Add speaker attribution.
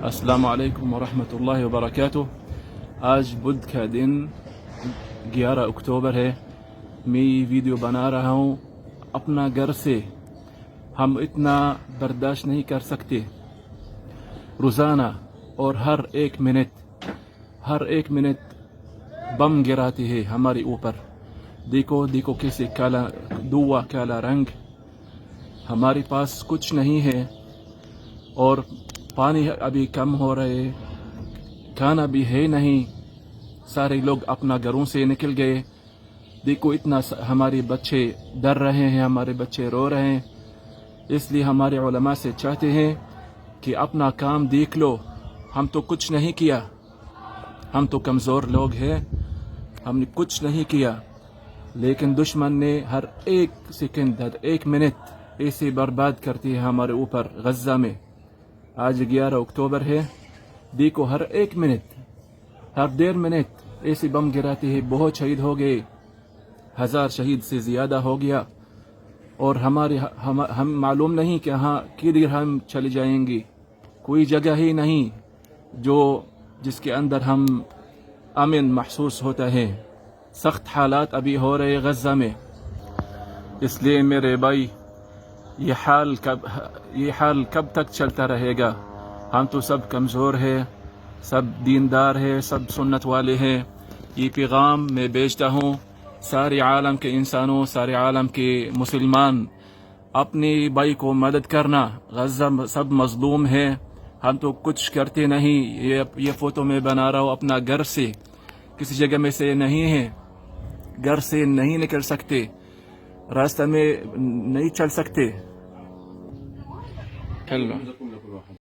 Speaker 1: अस्सलाम वालेकुम वरहमतुल्लाहि वबरकातुह। आज बुध का दिन 11 अक्टूबर है। मैं ये वीडियो बना रहा हूँ अपना घर से। हम इतना बर्दाश्त नहीं कर सकते। रोज़ाना और हर एक मिनट बम गिराते हैं हमारे ऊपर। देखो कैसे काला धुआं, काला रंग। हमारे पास कुछ नहीं है और पानी अभी कम हो रहे, खाना भी है नहीं। सारे लोग अपना घरों से निकल गए। देखो इतना हमारे बच्चे डर रहे हैं, हमारे बच्चे रो रहे हैं। इसलिए हमारे उलमा से चाहते हैं कि अपना काम देख लो। हम तो कुछ नहीं किया, हम तो कमज़ोर लोग हैं, हमने कुछ नहीं किया, लेकिन दुश्मन ने हर एक सेकंड, हर एक मिनट ऐसे बर्बाद करती है हमारे ऊपर। गज़ा में आज 11 अक्टूबर है। देखो हर एक मिनट, हर 1.5 मिनट ऐसे बम गिराते हैं। बहुत शहीद हो गए, 1000 शहीद से ज़्यादा हो गया। और हम मालूम नहीं कि हाँ किधर हम चले जाएंगे। कोई जगह ही नहीं जिसके अंदर हम अमन महसूस होता है। सख्त हालात अभी हो रहे गज़ा में। इसलिए मेरे भाई, ये हाल कब तक चलता रहेगा? हम तो सब कमज़ोर हैं, सब दीनदार हैं, सब सुन्नत वाले हैं। ये पैगाम मैं भेजता हूँ सारे आलम के इंसानों, सारे आलम के मुसलमान, अपने भाई को मदद करना। गज़ा सब मज़लूम है, हम तो कुछ करते नहीं। ये फ़ोटो मैं बना रहा हूँ अपना घर से, किसी जगह में से नहीं है। घर से नहीं निकल सकते, रास्ते में नहीं चल सकते।